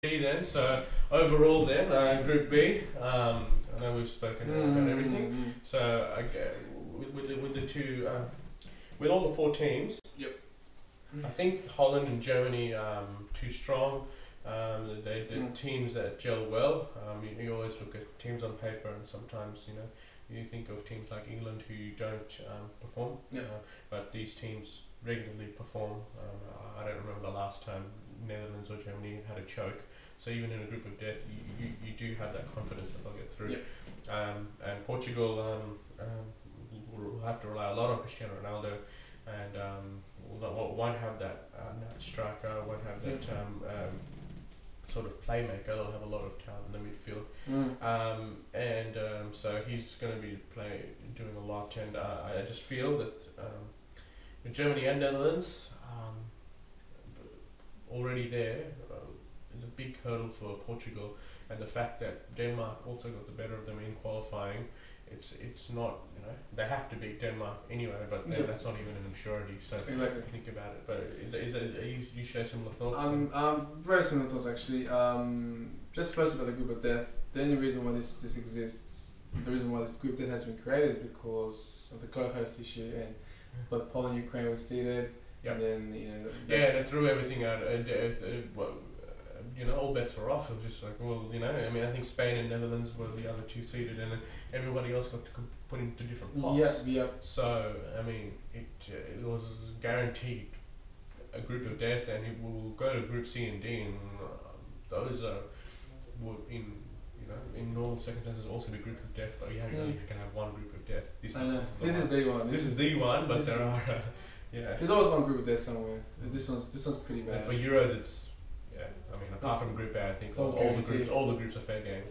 B then. So overall then, Group B. I know we've spoken about everything. So with the two, with all the four teams. Yep. I think Holland and Germany too strong. They're teams that gel well. You always look at teams on paper, and sometimes you think of teams like England who don't perform. Yeah. But these teams regularly perform. I don't remember the last time Netherlands or Germany had a choke. So even in a group of death, you do have that confidence that they'll get through. Yep. And Portugal will have to rely a lot on Cristiano Ronaldo, and won't have that striker, won't have that sort of playmaker. They'll have a lot of talent in the midfield, so he's going to be doing a lot. And I just feel that with Germany and Netherlands already there is a big hurdle for Portugal, and the fact that Denmark also got the better of them in qualifying. It's not, they have to beat Denmark anyway, but that's not even an surety. So exactly. Think about it. But you share similar thoughts? Very similar thoughts actually. Just first about the group of death. The only reason why this exists, the reason why this group of death has been created is because of the co-host issue, and both Poland and Ukraine were seeded. Yep. And then they threw everything out. All bets were off. It was just like, I think Spain and Netherlands were the other two seeded, and then everybody else got to put into different pots. Yeah. So, it was guaranteed a group of death, and it will go to Group C and D, and those in normal circumstances also be group of death, but you can have one group of death. This is the one. This is the one, but there are, There's always one group of death somewhere. This one's pretty bad. And for Euros, it's. Apart from Group A, I think all the groups are fair game.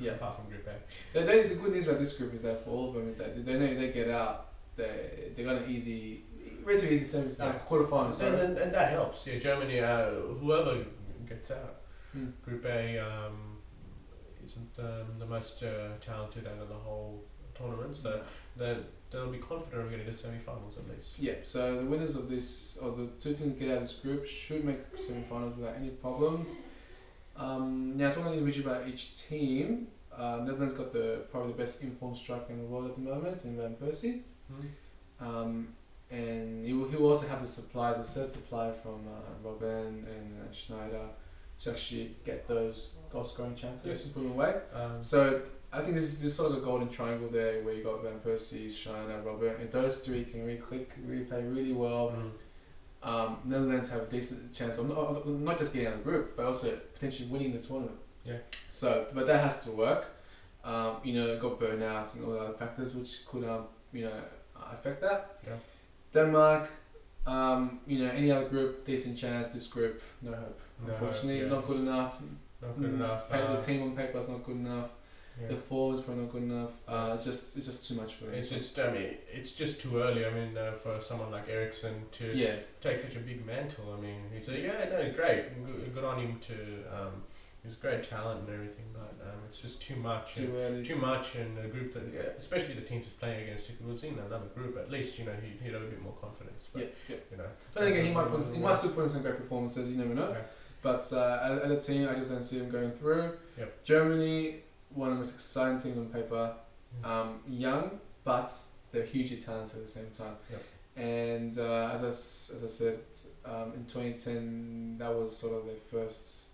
Apart from Group A. The good news about this group is that for all of them is that they know if they get out, they got an relatively easy semis, quarterfinals. And that helps. Yeah, Germany, whoever gets out. Group A isn't the most talented out of the whole tournament, so they'll be confident of getting to semi-finals at least. Yeah, so the winners of this, or the two teams that get out of this group, should make the semi-finals without any problems. Now, talking individually about each team, Netherlands got probably the best informed striker in the world at the moment, in Van Persie. And he will also have the supplies, a set supply from Robben and Schneider to actually get those goal scoring chances and put them away. So I think this is sort of a golden triangle there, where you got Van Persie, Schneider, Robben, and those three can really click, really play really well. Netherlands have a decent chance of not just getting out of the group, but also potentially winning the tournament. Yeah. So, but that has to work. Got burnouts and all the other factors which could affect that. Yeah. Denmark, any other group, decent chance. This group, no hope. Unfortunately, not good enough. Not good enough. The team on paper is not good enough. Yeah. The form is probably not good enough. It's just too much for them. It's just too early. For someone like Ericsson to take such a big mantle. He's great. Good on him to. He's great talent and everything, but it's just too much. Too early. Too much in a group that, especially the teams he's playing against. If it was in another group, at least he'd have a bit more confidence. But, So again, he might still put in some great performances. You never know. Okay. But as a team, I just don't see him going through. Yep. Germany, one of the most exciting teams on paper. Young, but they're hugely talented at the same time. Yep. And as I said, in 2010, that was sort of their first,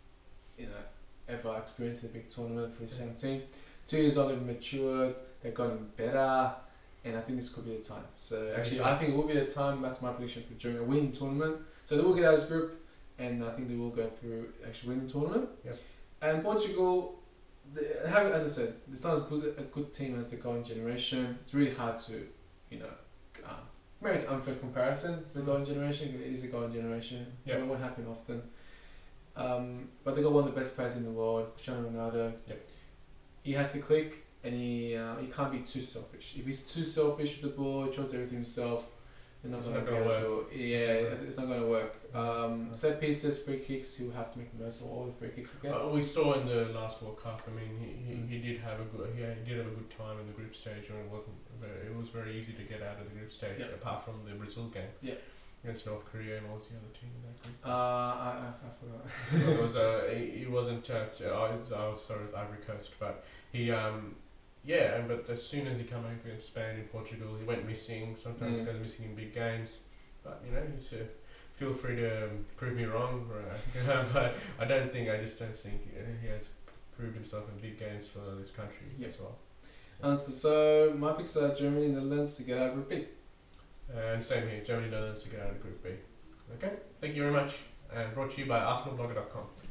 ever experienced a big tournament for this young team. 2 years on, they've matured, they've gotten better, and I think this could be the time. So actually, I think it will be the time. That's my prediction for during a winning tournament. So they will get out of this group, and I think they will go through actually winning the tournament. Yep. And Portugal, as I said, it's not as good a good team as the Golden Generation. It's really hard to, maybe it's unfair comparison to the Golden Generation. It is a Golden Generation. Yep. It won't happen often. But they got one of the best players in the world, Cristiano Ronaldo. Yep. He has to click, and he can't be too selfish. If he's too selfish with the ball, tries to do everything himself, it's not going to work. It's not going to work. Set pieces, free kicks, he'll have to make the most of all the free kicks he gets. We saw in the last World Cup. He did have a good time in the group stage, and it was very easy to get out of the group stage, apart from the Brazil game. Yeah. against North Korea, and what was the other team in that group? I forgot. Well, it was he wasn't. I was sorry, it was Ivory Coast, but he but as soon as he came out against Spain and Portugal, he went missing. Sometimes goes missing in big games, but he's feel free to prove me wrong, but I just don't think he has proved himself in big games for this country as well. So my picks are Germany and Netherlands to get out of Group B. And same here, Germany, Netherlands to get out of Group B. Okay, thank you very much, and brought to you by ArsenalBlogger.com.